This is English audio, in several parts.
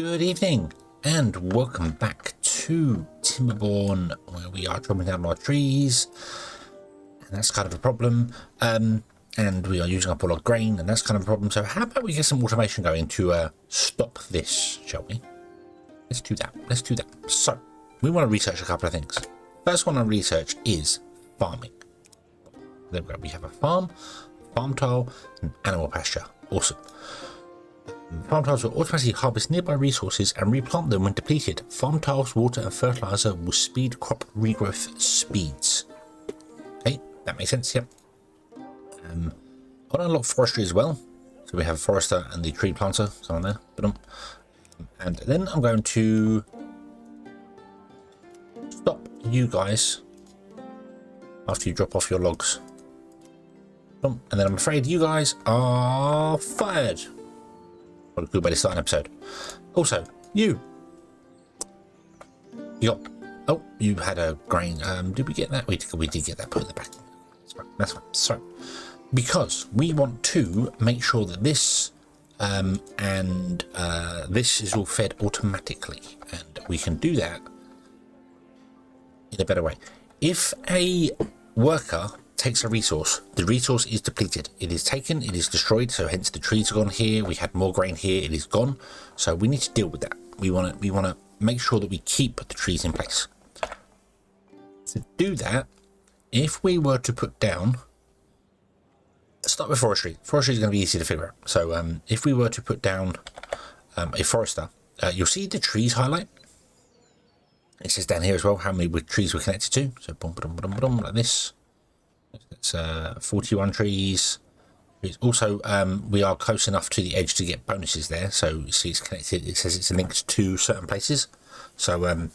Good evening and welcome back to Timberborn, where we are chopping down our trees, and that's kind of a problem. And we are using up all our grain, and that's kind of a problem. So how about we get some automation going to stop this, shall we? Let's do that. Let's do that. So we want to research a couple of things. First one on research is farming. There we go. We have a farm tile, and animal pasture. Awesome. Farm tiles will automatically harvest nearby resources and replant them when depleted. Farm tiles, water and fertilizer will speed crop regrowth speeds. Okay, that makes sense, yep. I want to unlock forestry as well. So we have a forester and the tree planter, someone there. And then I'm going to stop you guys after you drop off your logs. And then I'm afraid you guys are fired. What a good way to start an episode. Also, you got, oh, you had a grain. Did we get that? We did get that put in the back. That's fine. So, because we want to make sure that this this is all fed automatically, and we can do that in a better way. If a worker takes a resource, the resource is depleted. It is taken, it is destroyed, so hence the trees are gone here. We had more grain here, it is gone. So we need to deal with that. We want to make sure that we keep the trees in place. To do that, if we were to put down, let's start with forestry. Forestry is going to be easy to figure out. So if we were to put down a forester, you'll see the trees highlight. It says down here as well how many trees we're connected to. So boom, boom, boom, boom, like this. It's 41 trees. Also, we are close enough to the edge to get bonuses there. So you see it's connected. It says it's linked to certain places. So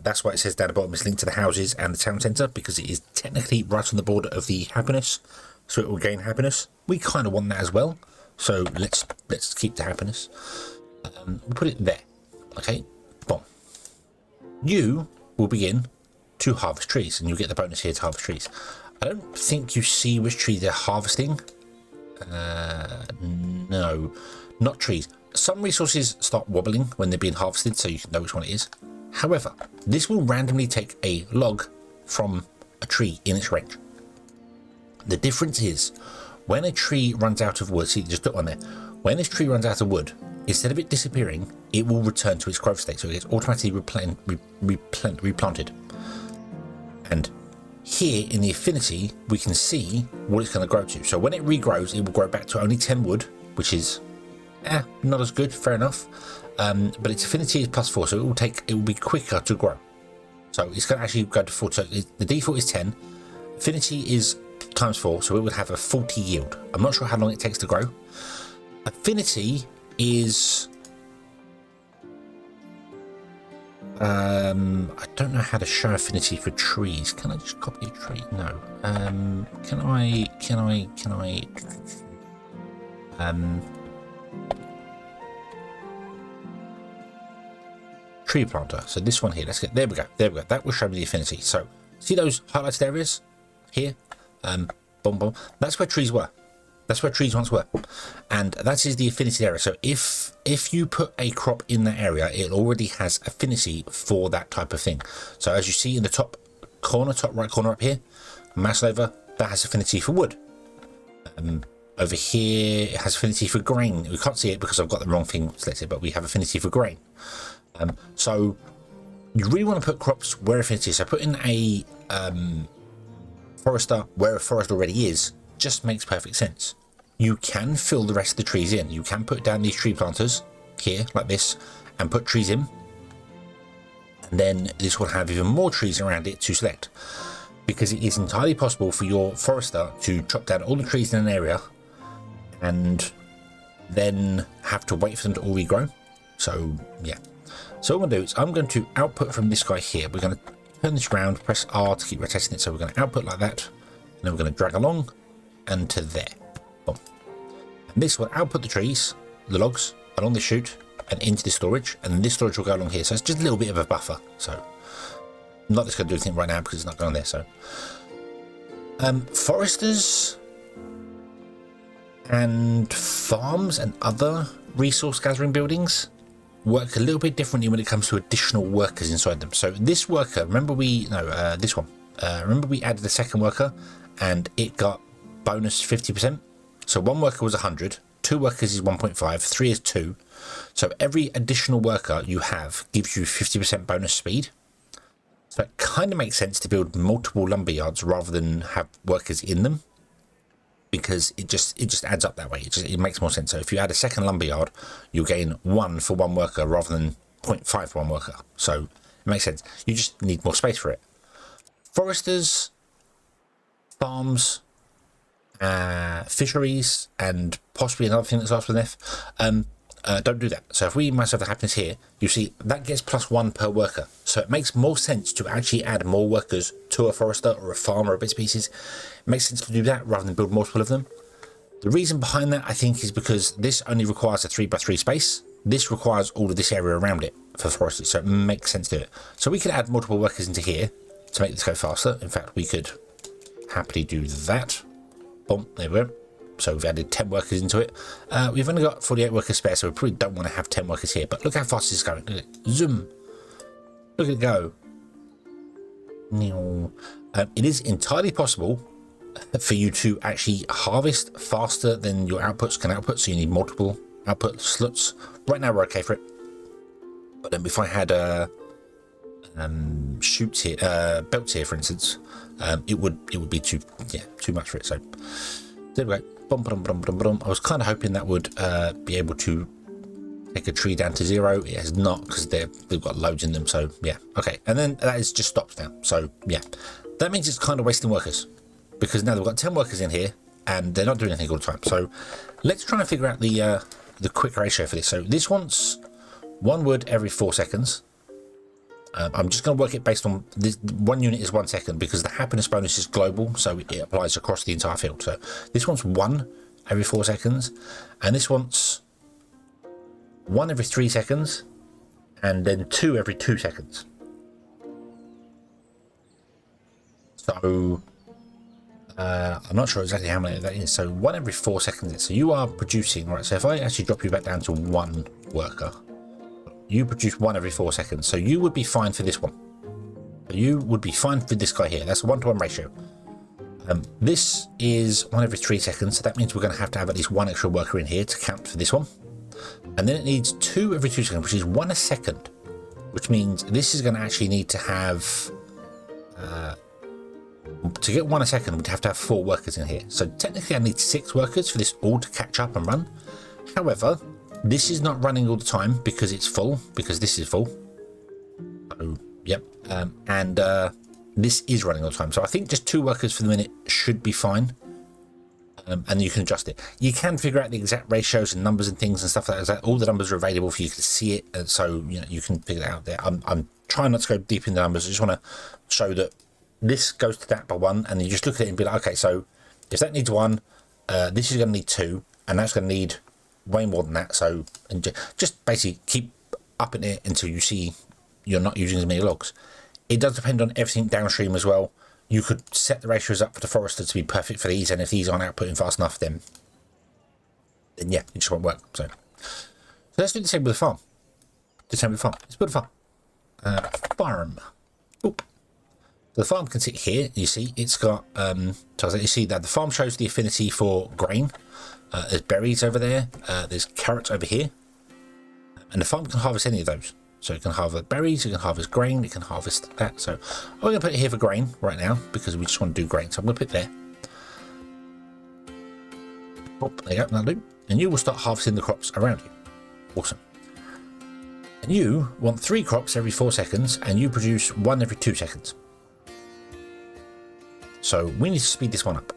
that's why it says down the bottom it's linked to the houses and the town centre, because it is technically right on the border of the happiness. So it will gain happiness. We kind of want that as well. So let's keep the happiness. We'll put it there. Okay. Boom. You will begin to harvest trees, and you'll get the bonus here to harvest trees. I don't think you see which tree they're harvesting. No, not trees. Some resources start wobbling when they're being harvested, so you can know which one it is. However, this will randomly take a log from a tree in its range. The difference is when a tree runs out of wood, see, just put one there. When this tree runs out of wood, instead of it disappearing, it will return to its growth state, so it gets automatically replanted. And here in the Affinity, we can see what it's going to grow to. So when it regrows, it will grow back to only 10 wood, which is not as good, fair enough. But its Affinity is +4, so it will be quicker to grow. So it's going to actually go to 4. So the default is 10. Affinity is ×4, so it would have a 40 yield. I'm not sure how long it takes to grow. Affinity is I don't know how to show affinity for trees. Can I just copy a tree? No. Can I tree planter. So this one here, there we go. That will show me the affinity. So see those highlighted areas here? Boom, boom. That's where trees were. That's where trees once were, and that is the affinity area. So if you put a crop in that area, it already has affinity for that type of thing. So as you see in the top right corner up here, mouse over, that has affinity for wood. Over here, it has affinity for grain. We can't see it because I've got the wrong thing selected, but we have affinity for grain. So you really want to put crops where affinity is. So put in a forester where a forest already is. Just makes perfect sense. You can fill the rest of the trees in. You can put down these tree planters here like this and put trees in, and then this will have even more trees around it to select, because it is entirely possible for your forester to chop down all the trees in an area and then have to wait for them to all regrow. So yeah, so what I'm going to do is I'm going to output from this guy here. We're going to turn this around, press R to keep rotating it. So we're going to output like that, and then we're going to drag along and to there. Boom. And this will output the trees, the logs, along the chute and into the storage, and then this storage will go along here. So it's just a little bit of a buffer. So I'm not just going to do anything right now because it's not going there. So foresters and farms and other resource gathering buildings work a little bit differently when it comes to additional workers inside them. So this worker, remember this one. Remember we added a second worker and it got bonus 50%. So one worker was 100, two workers is 1.5, three is 2. So every additional worker you have gives you 50% bonus speed. So it kind of makes sense to build multiple lumber yards rather than have workers in them, because it just adds up that way. It makes more sense. So if you add a second lumber yard, you'll gain 1 for one worker rather than 0.5 for one worker. So it makes sense. You just need more space for it. Foresters, farms, fisheries, and possibly another thing that starts with an F, don't do that. So if we myself the happiness here, you see that gets +1 per worker. So it makes more sense to actually add more workers to a forester or a farm or a bit of pieces. It makes sense to do that rather than build multiple of them. The reason behind that, I think, is because this only requires a 3x3 space. This requires all of this area around it for forestry, so it makes sense to do it. So we could add multiple workers into here to make this go faster. In fact, we could happily do that. Boom, there we go. So we've added 10 workers into it. We've only got 48 workers spare, so we probably don't want to have 10 workers here. But look how fast this is going. Look at it. Zoom. Look at it go. It is entirely possible for you to actually harvest faster than your outputs can output, so you need multiple output slots. Right now we're okay for it. But then if I had chutes here, belts here, for instance, it would be too much for it. So there we go. I was kind of hoping that would be able to take a tree down to 0. It has not, because they've got loads in them. So yeah, okay. And then that is just stops now. So yeah, that means it's kind of wasting workers, because now they've got 10 workers in here and they're not doing anything all the time. So let's try and figure out the quick ratio for this. So this wants 1 wood every 4 seconds. I'm just going to work it based on this. 1 unit is 1 second, because the happiness bonus is global, so it applies across the entire field. So this wants 1 every 4 seconds, and this wants 1 every 3 seconds, and then 2 every 2 seconds. So I'm not sure exactly how many that is. So 1 every 4 seconds. So you are producing, right? So if I actually drop you back down to 1 worker, you produce 1 every 4 seconds. So you would be fine for this one. You would be fine for this guy here. That's a 1-to-1 ratio. This is 1 every 3 seconds. So that means we're going to have at least 1 extra worker in here to count for this one. And then it needs 2 every 2 seconds, which is 1 a second. Which means this is going to actually need to have... to get 1 a second, we'd have to have 4 workers in here. So technically I need 6 workers for this all to catch up and run. However, this is not running all the time because it's full, because this is full. Oh, yep. This is running all the time. So I think just 2 workers for the minute should be fine. And you can adjust it. You can figure out the exact ratios and numbers and things and stuff like that. All the numbers are available for you to see it. And so, you can figure it out there. I'm trying not to go deep in the numbers. I just want to show that this goes to that by 1, and you just look at it and be like, okay, so if that needs 1, this is going to need 2, and that's going to need way more than that. So, and just basically keep upping it until you see you're not using as many logs. It does depend on everything downstream as well. You could set the ratios up for the forester to be perfect for these, and if these aren't outputting fast enough, then yeah, it just won't work. So let's do the same with the farm. Let's build a farm. Farm. Oop. The farm can sit here. You see, it's got so you see that the farm shows the affinity for grain. There's berries over there. There's carrots over here, and the farm can harvest any of those. So it can harvest berries, it can harvest grain, it can harvest that. So I'm going to put it here for grain right now because we just want to do grain. So I'm going to put it there. Oh, there you go, that'll do. And you will start harvesting the crops around you. Awesome. And you want 3 crops every 4 seconds, and you produce 1 every 2 seconds. So we need to speed this one up.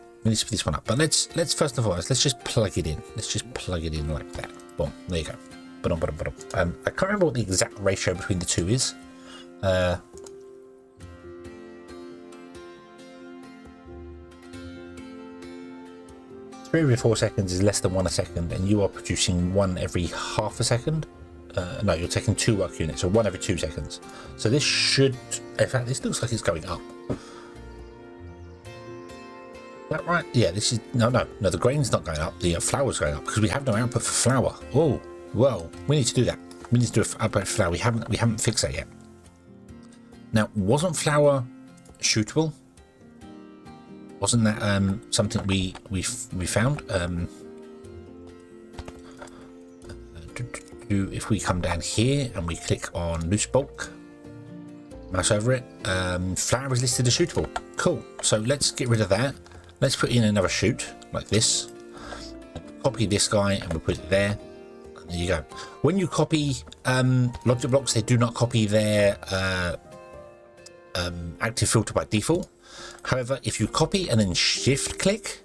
But let's first of all, let's just plug it in. Let's just plug it in like that. Boom, there you go. I can't remember what the exact ratio between the 2 is. 3 every 4 seconds is less than 1 a second, and you are producing 1 every half a second. No, you're taking 2 work units, so 1 every 2 seconds. So this should, in fact, this looks like it's going up. Is that right? Yeah, this is, no, the grain's not going up, the flour's going up, because we have no output for flour. Oh, well, we need to do that. We need to do an upgrade for flour. We haven't fixed that yet. Now, wasn't flour shootable? Wasn't that something we found? If we come down here and we click on loose bulk, mouse over it, flour is listed as shootable. Cool. So let's get rid of that. Let's put in another chute like this. Copy this guy and we'll put it there. And there you go. When you copy logic blocks, they do not copy their active filter by default. However, if you copy and then shift click,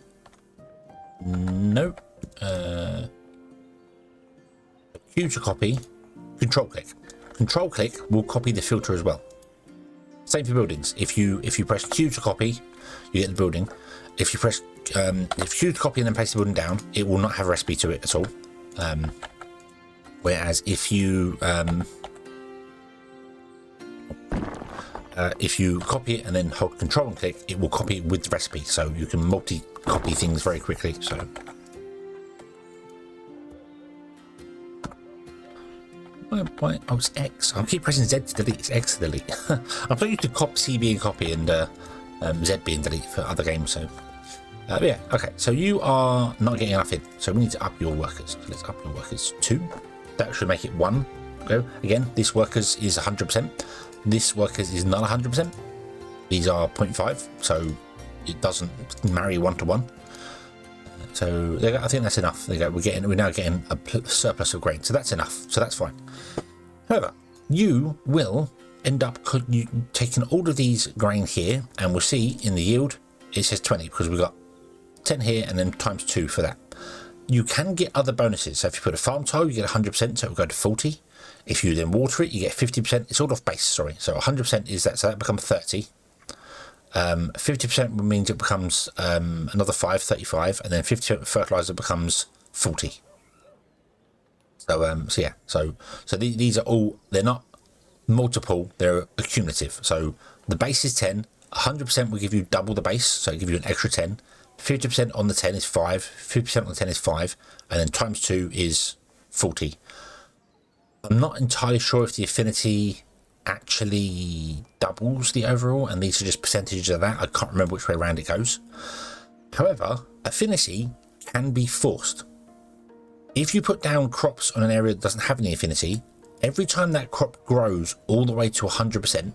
no. Q to copy, control click. Control click will copy the filter as well. Same for buildings. If you press Q to copy, you get the building. If you press Q to copy and then paste the building down, it will not have a recipe to it at all. Whereas if you copy it and then hold control and click, it will copy it with the recipe. So you can multi-copy things very quickly. So. Why? Oh, it's X. I keep pressing Z to delete. It's X to delete. I'm so used to C being copy and Z being delete for other games. So, yeah. Okay. So you are not getting enough in. So we need to up your workers. So let's up your workers 2. That should make it 1. Go again. This workers is 100%. This workers is not 100%. These are 0.5. So it doesn't marry 1 to 1. So I think that's enough. There you go. We're now getting a surplus of grain, so that's enough. So that's fine. However, you will end up taking all of these grain here, and we'll see in the yield it says 20 because we've got 10 here and then times 2 for that. You can get other bonuses. So if you put a farm tile, you get 100%, so it will go to 40. If you then water it, you get 50%. It's all off base. Sorry. So 100% is that. So that becomes 30. 50% means it becomes another 35, and then 50% fertilizer becomes 40. So so yeah, so these are all, they're not multiple, they're accumulative. So the base is 10, 100% will give you double the base, so it'll give you an extra 10. 50% on the 10 is 5, 50% on the 10 is 5, and then times 2 is 40. I'm not entirely sure if the affinity actually doubles the overall, and these are just percentages of that. I can't remember which way around it goes. However, affinity can be forced. If you put down crops on an area that doesn't have any affinity, every time that crop grows all the way to 100%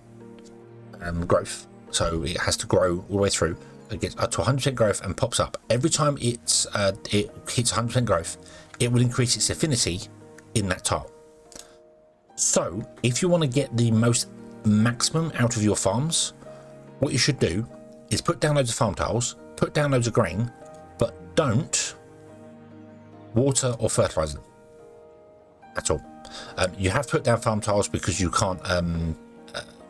growth, so it has to grow all the way through, it gets up to 100% growth and pops up. Every time it hits 100% growth, it will increase its affinity in that tile. So if you want to get the most maximum out of your farms, what you should do is put down loads of farm tiles, put down loads of grain, but don't water or fertilize them at all. You have to put down farm tiles because you can't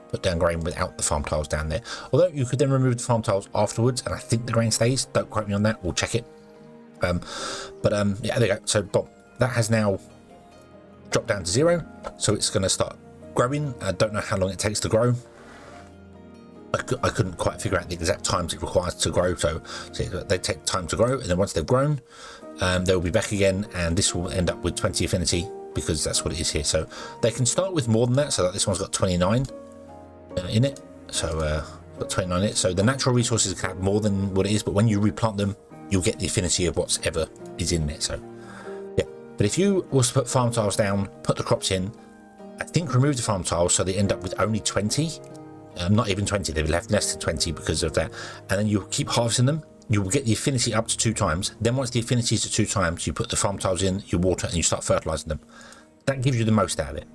put down grain without the farm tiles down there. Although you could then remove the farm tiles afterwards, and I think the grain stays. Don't quote me on that. We'll check it. Yeah, there you go. So Bob, that has now drop down to 0, so it's going to start growing. I don't know how long it takes to grow. I couldn't quite figure out the exact times it requires to grow, so they take time to grow, and then once they've grown, they'll be back again, and this will end up with 20 affinity because that's what it is here. So they can start with more than that, so that this one's got 29 in it, so got 29 in it. So the natural resources can have more than what it is, but when you replant them, you'll get the affinity of whatever is in there. So but if you also put farm tiles down, put the crops in, I think remove the farm tiles so they end up with only 20, not even 20, they've left less than 20 because of that, and then you keep harvesting them, you will get the affinity up to 2 times. Then once the affinity is to 2 times, you put the farm tiles in, you water, and you start fertilizing them. That gives you the most out of it.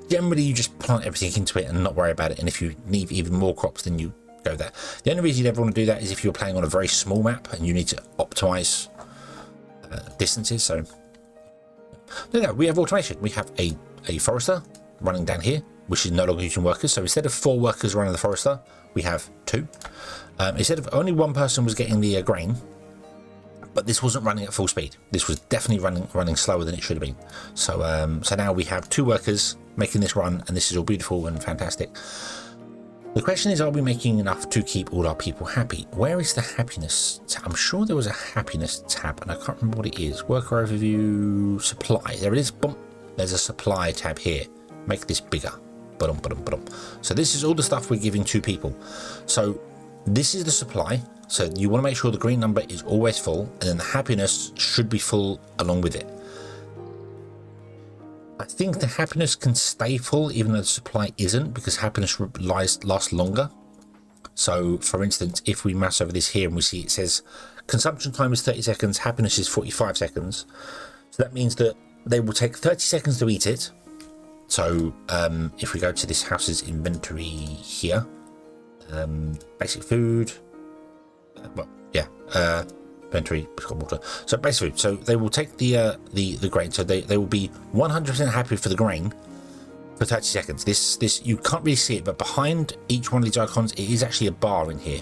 Generally, you just plant everything into it and not worry about it, and if you need even more crops, then you go there. The only reason you'd ever want to do that is if you're playing on a very small map and you need to optimize distances. So no, we have automation. We have a forester running down here, which is no longer using workers. So instead of 4 workers running the forester, we have 2. Instead of only 1 person was getting the grain, but this wasn't running at full speed. This was definitely running slower than it should have been. So so now we have 2 workers making this run, and this is all beautiful and fantastic. The question is, are we making enough to keep all our people happy? Where is the happiness tab? I'm sure there was a happiness tab, and I can't remember what it is. Worker overview, supply. There it is. Boom. there's a supply tab here. Make this bigger. So this is all the stuff we're giving to people. So this is the supply. So you want to make sure the green number is always full, and then the happiness should be full along with it. I think the happiness can stay full even though the supply isn't, because happiness lasts longer. So for instance, if we mouse over this here and we see it says consumption time is 30 seconds, happiness is 45 seconds. So that means that they will take 30 seconds to eat it. So if we go to this house's inventory here, basic food, inventory, water. So basic food. So they will take the grain. So they will be 100% happy for the grain for 30 seconds. This you can't really see it, but behind each one of these icons, it is actually a bar in here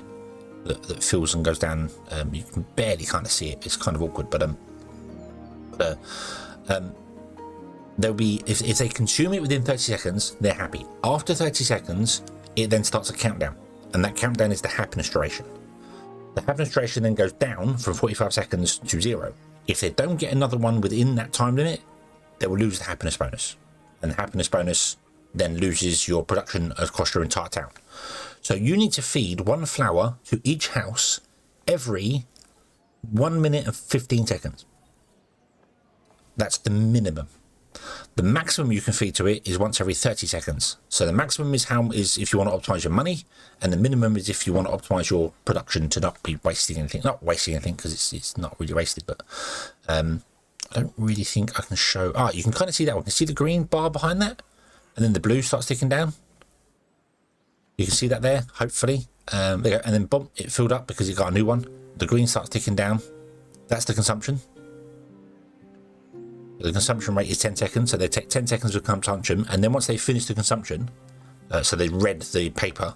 that fills and goes down. You can barely kind of see it. It's kind of awkward, but they'll be if they consume it within 30 seconds, they're happy. After 30 seconds, it then starts a countdown, and that countdown is the happiness duration. The happiness duration then goes down from 45 seconds to 0. If they don't get another one within that time limit, they will lose the happiness bonus, and the happiness bonus then loses your production across your entire town. So you need to feed 1 flower to each house every 1 minute and 15 seconds. That's the minimum. The maximum you can feed to it is once every 30 seconds. So the maximum is if you want to optimize your money, and the minimum is if you want to optimize your production to not be wasting anything. Not wasting anything, because it's not really wasted, but I don't really think I can show. You can kind of see that one. You can see the green bar behind that, and then the blue starts ticking down. You can see that there, hopefully. There you go. And then boom, it filled up because it got a new one. The green starts ticking down. That's the consumption. The consumption rate is 10 seconds, so they take 10 seconds of consumption, and then once they finish the consumption, so they read the paper,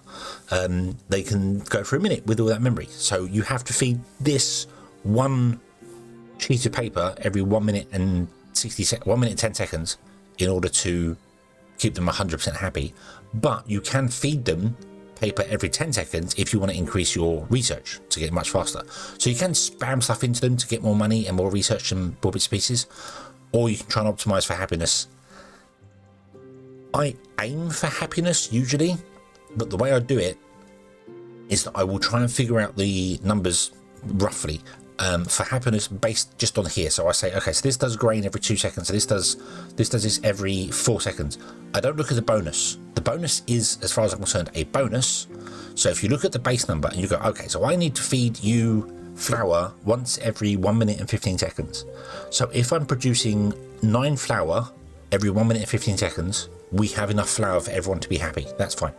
they can go for a minute with all that memory. So you have to feed this one sheet of paper every 1 minute and 1 minute 10 seconds in order to keep them 100% happy. But you can feed them paper every 10 seconds if you want to increase your research to get much faster. So you can spam stuff into them to get more money and more research and more bits and pieces. Or you can try and optimize for happiness. I aim for happiness usually, but the way I do it is that I will try and figure out the numbers roughly for happiness based just on here. So I say, okay, so this does grain every 2 seconds. So this does this every 4 seconds. I don't look at the bonus. The bonus is, as far as I'm concerned, a bonus. So if you look at the base number and you go, okay, so I need to feed you flour once every 1 minute and 15 seconds. So if I'm producing 9 flour every 1 minute and 15 seconds, we have enough flour for everyone to be happy. That's fine.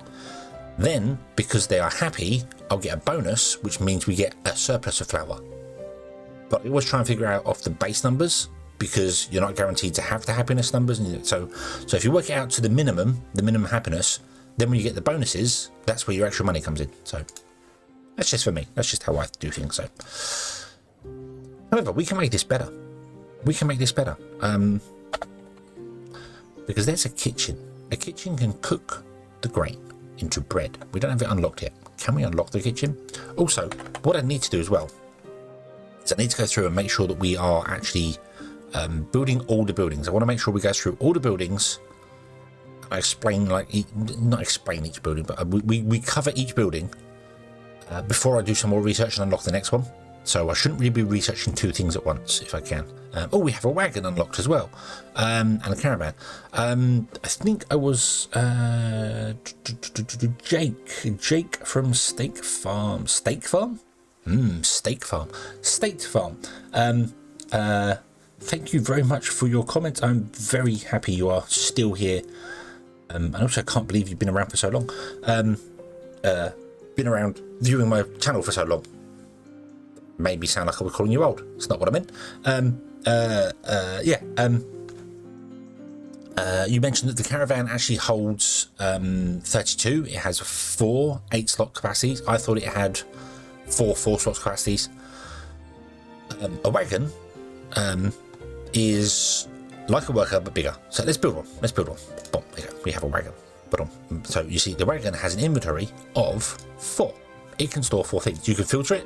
Then, because they are happy, I'll get a bonus, which means we get a surplus of flour. But I always try and figure out off the base numbers, because you're not guaranteed to have the happiness numbers. And so if you work it out to the minimum happiness, then when you get the bonuses, that's where your extra money comes in. So that's just for me. That's just how I do things. So, however, we can make this better. Because there's a kitchen. A kitchen can cook the grain into bread. We don't have it unlocked yet. Can we unlock the kitchen? Also, what I need to do as well is I need to go through and make sure that we are actually building all the buildings. I want to make sure we go through all the buildings. I explain, not explain each building, but we cover each building before I do some more research and unlock the next one. So I shouldn't really be researching 2 things at once if I can. We have a wagon unlocked as well, and a caravan. I think I was Jake from Steak Farm. Steak Farm. Thank you very much for your comment. I'm very happy you are still here, and also I can't believe you've been around for so long. Been around viewing my channel for so long. Made me sound like I was calling you old. It's not what I meant. You mentioned that the caravan actually holds 32. It has 4 8-slot capacities. I thought it had 4 4-slot capacities. A wagon is like a worker but bigger. So let's build one. Boom, there you go. We have a wagon. So you see, the wagon has an inventory of 4. It can store 4 things. You can filter it.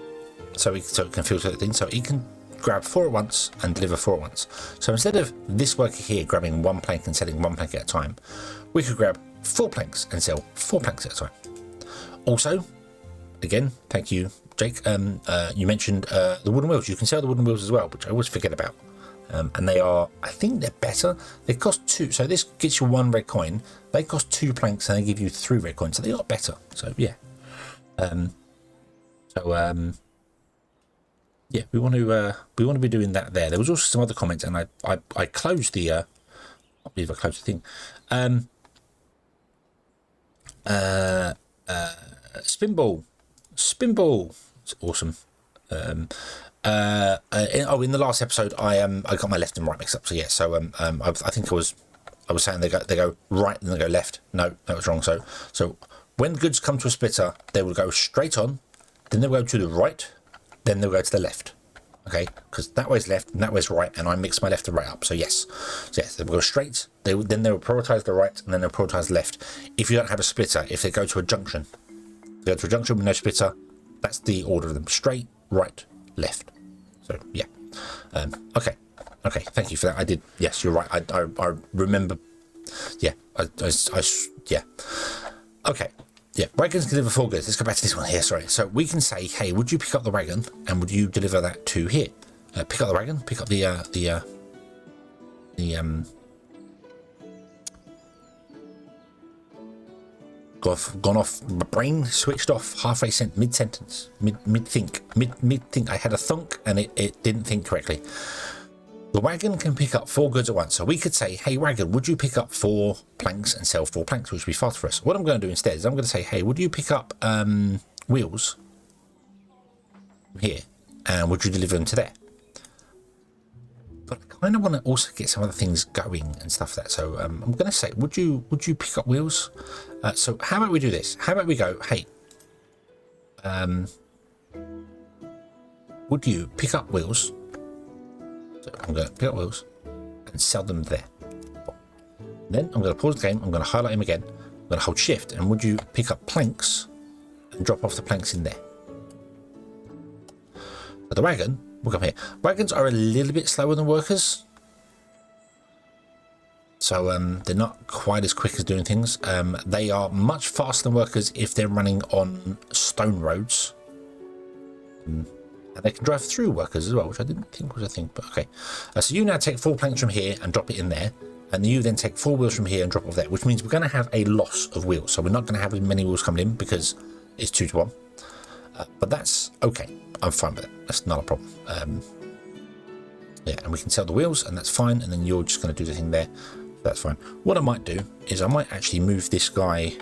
So it can filter things. So it can grab 4 at once and deliver 4 at once. So instead of this worker here grabbing 1 plank and selling 1 plank at a time, we could grab 4 planks and sell 4 planks at a time. Also, again, thank you, Jake, you mentioned the wooden wheels. You can sell the wooden wheels as well, which I always forget about. And they are, I think they're better. They cost 2, so this gets you 1 red coin. They cost 2 planks and they give you 3 red coins, so they are better. So yeah. Yeah, we want to be doing that there. There was also some other comments, and I closed the I believe I closed the thing. Spinball, it's awesome. In the last episode, I got my left and right mixed up. So yeah, so I think I was saying they go right and they go left. No, that was wrong. So when goods come to a splitter, they will go straight on, then they'll go to the right, then they'll go to the left. Okay, because that way's left and that way's right, and I mix my left and right up. So yes, they will go straight. Then they will prioritize the right, and then they'll prioritize the left. If you don't have a splitter, if they go to a junction, with no splitter, that's the order of them: straight, right, left. So yeah, okay, thank you for that. I did. Yes, you're right. I remember. Yeah, yeah. Okay. Yeah, wagons can deliver 4 goods. Let's go back to this one here, sorry. So we can say, hey, would you pick up the wagon and would you deliver that to here? Pick up the wagon, pick up gone off, my brain switched off halfway mid-sentence, mid-think. I had a thunk and it didn't think correctly. The wagon can pick up 4 goods at once. So we could say, hey, wagon, would you pick up 4 planks and sell 4 planks, which would be faster for us. What I'm going to do instead is I'm going to say, hey, would you pick up wheels from here and would you deliver them to there? But I kind of want to also get some other things going and stuff like that. So I'm going to say, would you pick up wheels? So how about we do this? How about we go, hey, would you pick up wheels? So I'm going to pick up wheels and sell them there. Then I'm going to pause the game. I'm going to highlight him again. I'm going to hold shift. And would you pick up planks and drop off the planks in there? So the wagon will come here. Wagons are a little bit slower than workers. So they're not quite as quick as doing things. They are much faster than workers if they're running on stone roads. And they can drive through workers as well, which I didn't think was a thing, but okay. So you now take 4 planks from here and drop it in there, and you then take 4 wheels from here and drop off there, which means we're going to have a loss of wheels. So we're not going to have as many wheels coming in because it's 2 to 1. But that's okay. I'm fine with it. That's not a problem. Yeah, and we can sell the wheels, and that's fine. And then you're just going to do the thing there. That's fine. What I might do is I might actually move this guy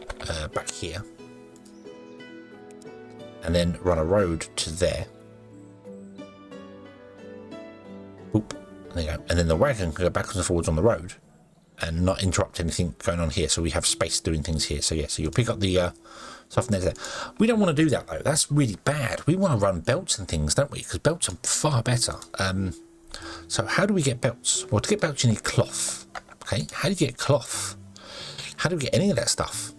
back here, and then run a road to there. Oop, there you go. And then the wagon can go backwards and forwards on the road and not interrupt anything going on here. So we have space doing things here. So yeah, so you'll pick up the stuff from there. We don't want to do that though. That's really bad. We want to run belts and things, don't we? Because belts are far better. So how do we get belts? Well, to get belts you need cloth. Okay, how do you get cloth? How do we get any of that stuff?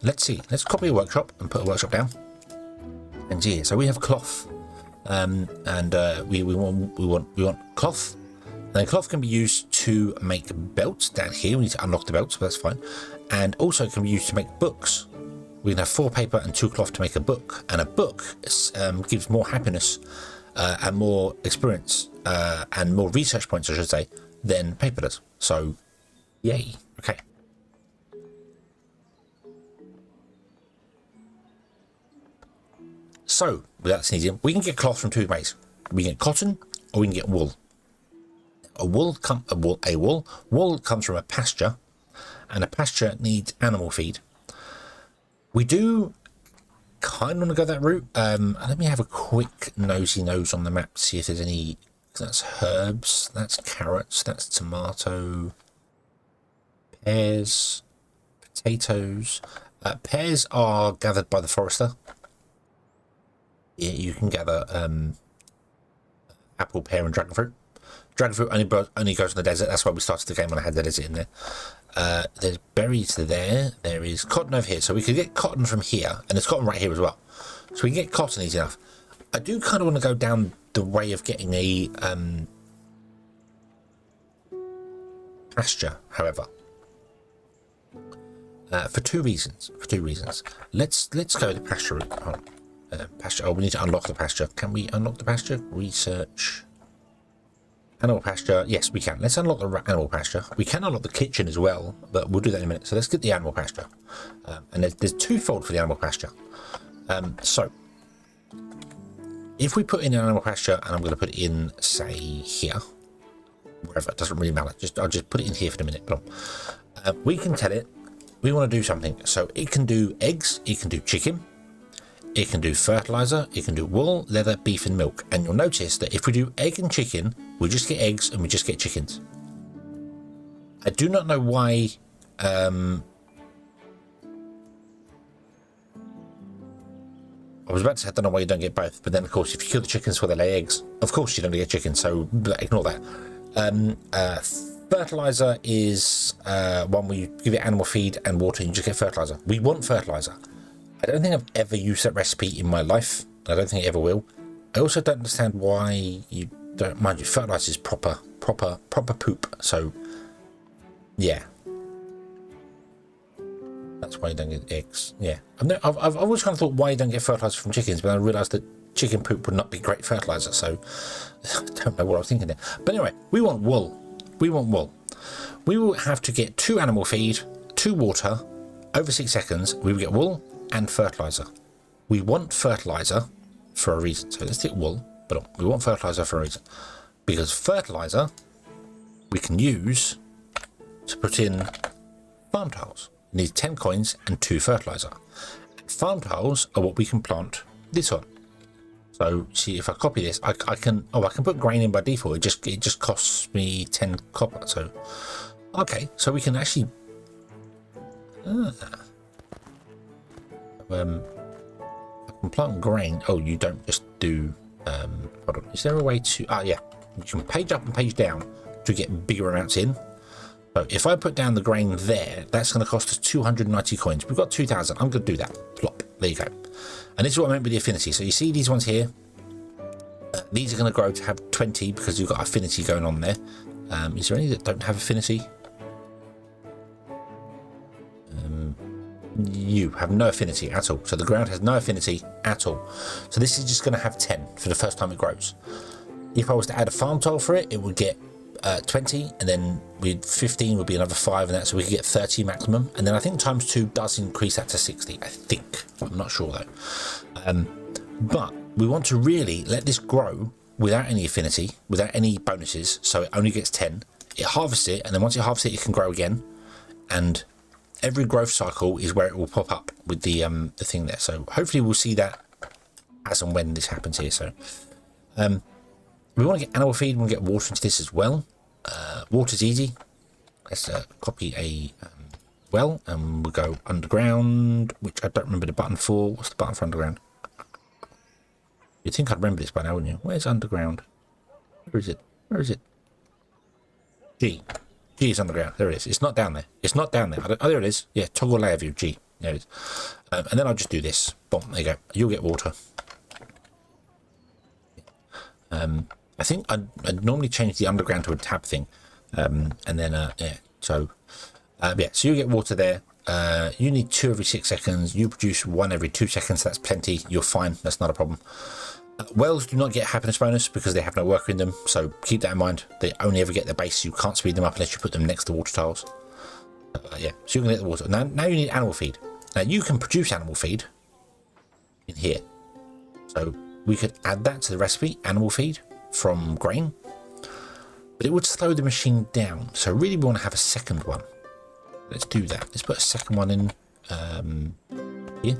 Let's see. Let's copy a workshop and put a workshop down. And yeah, so we have cloth. We want cloth, and then cloth can be used to make belts down here. We need to unlock the belts, but that's fine. And also it can be used to make books. We can have 4 paper and 2 cloth to make a book, and a book gives more happiness and more experience and more research points, I should say, than paper does. So yay. Okay. So, without sneezing, we can get cloth from 2 ways. We can get cotton, or we can get wool. Wool comes from a pasture, and a pasture needs animal feed. We do kind of want to go that route. Let me have a quick nosy nose on the map to see if there's any. That's herbs, that's carrots, that's tomato, pears, potatoes. Pears are gathered by the forester. Yeah, you can gather apple, pear, and dragon fruit. Dragon fruit only goes in the desert. That's why we started the game when I had the desert in there. There's berries there. There is cotton over here. So we could get cotton from here. And there's cotton right here as well. So we can get cotton easy enough. I do kind of want to go down the way of getting a pasture, however. For two reasons. Let's go the pasture route. Pasture. Oh, we need to unlock the pasture. Can we unlock the pasture? Research. Animal pasture. Yes, we can. Let's unlock the animal pasture. We can unlock the kitchen as well, but we'll do that in a minute. So let's get the animal pasture. And there's twofold for the animal pasture. So if we put in an animal pasture, and I'm going to put it in, say, here, wherever, it doesn't really matter. I'll just put it in here for a minute. But we can tell it we want to do something. So it can do eggs, it can do chicken, it can do fertilizer, it can do wool, leather, beef, and milk. And you'll notice that if we do egg and chicken, we just get eggs and we just get chickens. I do not know why. I was about to say I don't know why you don't get both, but then of course if you kill the chickens before they lay eggs, of course you don't get chickens, so ignore that. Fertilizer is one where you give it animal feed and water and you just get fertilizer. We want fertilizer. I don't think I've ever used that recipe in my life. I don't think I ever will. I also don't understand why you don't. Mind you, fertilizer is proper poop. So yeah, that's why you don't get eggs. Yeah, I've always kind of thought why you don't get fertilizer from chickens, but I realised that chicken poop would not be great fertilizer. So I don't know what I was thinking there. But anyway, we want wool. We want wool. We will have to get 2 animal feed, 2 water, over 6 seconds. We will get wool and fertilizer. We want fertilizer for a reason. So let's take wool, but we want fertilizer for a reason. Because fertilizer we can use to put in farm tiles. We need 10 coins and 2 fertilizer. Farm tiles are what we can plant this on. So see, if I copy this, I can put grain in by default. It just costs me 10 copper. So okay, so we can actually I can plant grain. Oh, you don't just do hold on, is there a way to yeah, you can page up and page down to get bigger amounts in. So if I put down the grain there, that's going to cost us 290 coins. We've got 2,000. I'm going to do that. Plop. There you go. And this is what I meant with the affinity. So you see these ones here, these are going to grow to have 20 because you've got affinity going on there. Is there any that don't have affinity? You have no affinity at all. So the ground has no affinity at all. So this is just going to have 10 for the first time it grows. If I was to add a farm tile for it, it would get 20, and then with 15 would be another 5, and that, so we could get 30 maximum. And then I think times 2 does increase that to 60. I think. I'm not sure though. But we want to really let this grow without any affinity, without any bonuses. So it only gets 10. It harvests it, and then once it harvests it, it can grow again. And every growth cycle is where it will pop up with the thing there. So hopefully we'll see that as and when this happens here. So we want to get animal feed. We want to get water into this as well. Water's easy. Let's copy a well, and we'll go underground, which I don't remember the button for. What's the button for underground? You'd think I'd remember this by now, wouldn't you? Where's underground? Where is it? Where is it? G. G is underground. There it is. It's not down there. It's not down there. Oh, there it is. Yeah, toggle layer view. G. There it is. And then I'll just do this. Boom. There you go. You'll get water. I think I'd normally change the underground to a tab thing. And then, yeah. So, yeah. So you get water there. You need 2 every 6 seconds. You produce 1 every 2 seconds. That's plenty. You're fine. That's not a problem. Wells do not get happiness bonus because they have no worker in them, so keep that in mind. They only ever get their base. You can't speed them up unless you put them next to water tiles. Yeah, so you can get the water. Now you need animal feed. Now you can produce animal feed in here. So we could add that to the recipe, animal feed from grain. But it would slow the machine down. So really we want to have a second one. Let's do that. Let's put a second one in here.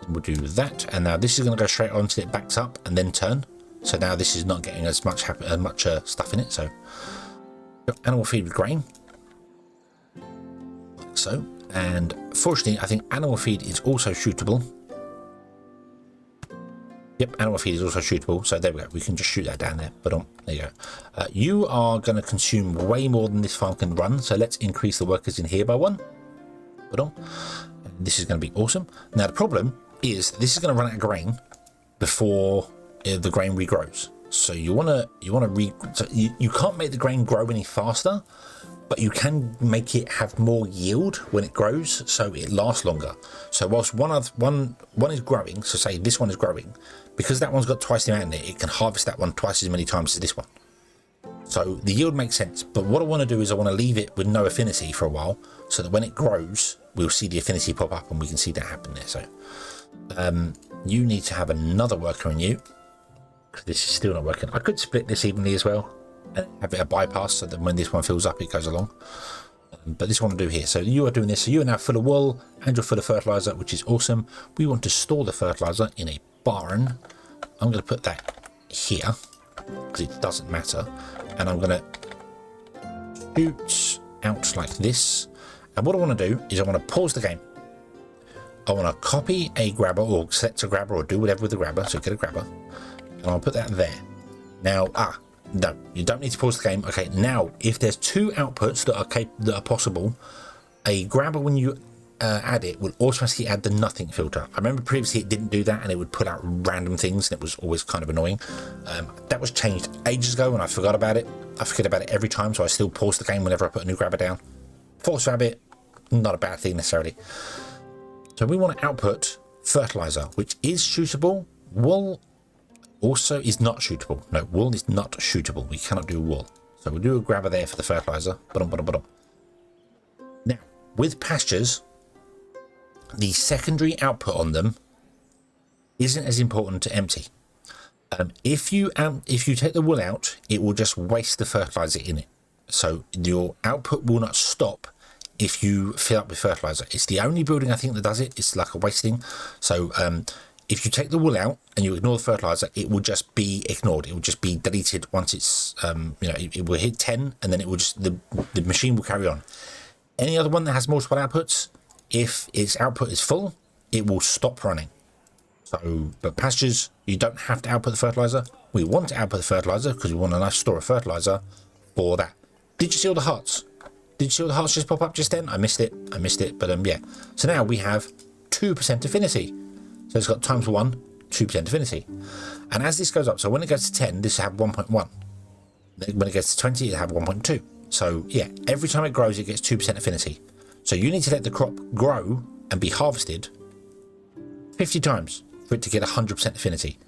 We'll do that, and now this is going to go straight on until it backs up and then turn. So now this is not getting as much stuff in it. So animal feed with grain, like so. And fortunately, I think animal feed is also shootable. Yep, animal feed is also shootable. So there we go. We can just shoot that down there. But there you go. You are going to consume way more than this farm can run. So let's increase the workers in here by 1. But this is going to be awesome. Now the problem is this is going to run out of grain before the grain regrows. So you can't make the grain grow any faster, but you can make it have more yield when it grows, so it lasts longer. So whilst one is growing, so say this one is growing, because that one's got twice the amount in it, it can harvest that one twice as many times as this one. So the yield makes sense, but what I want to do is I want to leave it with no affinity for a while, so that when it grows, we'll see the affinity pop up and we can see that happen there. So you need to have another worker in you, because this is still not working. I could split this evenly as well and have it a bypass, so that when this one fills up, it goes along. But this one to do here. So you are doing this. So you are now full of wool and you're full of fertilizer, which is awesome. We want to store the fertilizer in a barn. I'm going to put that here because it doesn't matter. And I'm going to shoot out like this. And what I want to do is I want to pause the game. I want to copy a grabber or select a grabber or do whatever with the grabber. So get a grabber. And I'll put that there. Now, no, you don't need to pause the game. Okay, now if there's two outputs that are possible, a grabber when you add it will automatically add the nothing filter. I remember previously it didn't do that and it would put out random things and it was always kind of annoying. That was changed ages ago and I forgot about it. I forget about it every time, so I still pause the game whenever I put a new grabber down. Force rabbit, not a bad thing necessarily. So we want to output fertilizer, which is shootable. Wool also is not shootable. No, wool is not shootable. We cannot do wool. So we'll do a grabber there for the fertilizer. Now, with pastures, the secondary output on them isn't as important to empty. If you take the wool out, it will just waste the fertilizer in it. So your output will not stop if you fill up with fertilizer. It's the only building I think that does it. It's like a wasting. So if you take the wool out and you ignore the fertilizer, it will just be ignored. It will just be deleted once it's, it will hit 10 and then it will just, the machine will carry on. Any other one that has multiple outputs, if its output is full, it will stop running. So, but pastures, you don't have to output the fertilizer. We want to output the fertilizer because we want a nice store of fertilizer for that. Did you see all the hearts? Did you see all the hearts just pop up just then? I missed it, but yeah. So now we have 2% affinity. So it's got times 1, 2% affinity. And as this goes up, so when it goes to 10, this will have 1.1. When it gets to 20, it'll have 1.2. So yeah, every time it grows, it gets 2% affinity. So you need to let the crop grow and be harvested 50 times for it to get 100% affinity.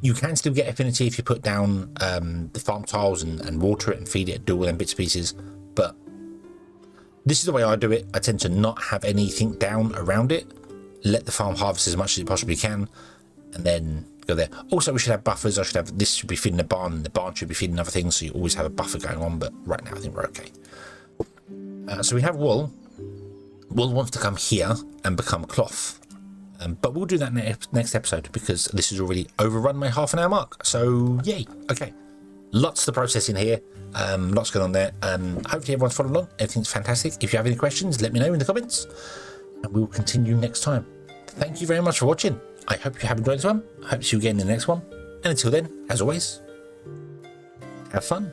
You can still get affinity if you put down the farm tiles and water it and feed it, do all them bits and pieces. But this is the way I do it. I tend to not have anything down around it. Let the farm harvest as much as it possibly can, and then go there. Also, we should have buffers. This should be feeding the barn, and the barn should be feeding other things, so you always have a buffer going on, but right now I think we're okay. So we have wool. Wool wants to come here and become cloth. But we'll do that next episode because this has already overrun my half-an-hour mark. So, yay. Okay. Lots to process in here. Lots going on there. Hopefully everyone's following along. Everything's fantastic. If you have any questions, let me know in the comments. And we will continue next time. Thank you very much for watching. I hope you have enjoyed this one. I hope to see you again in the next one. And until then, as always, have fun.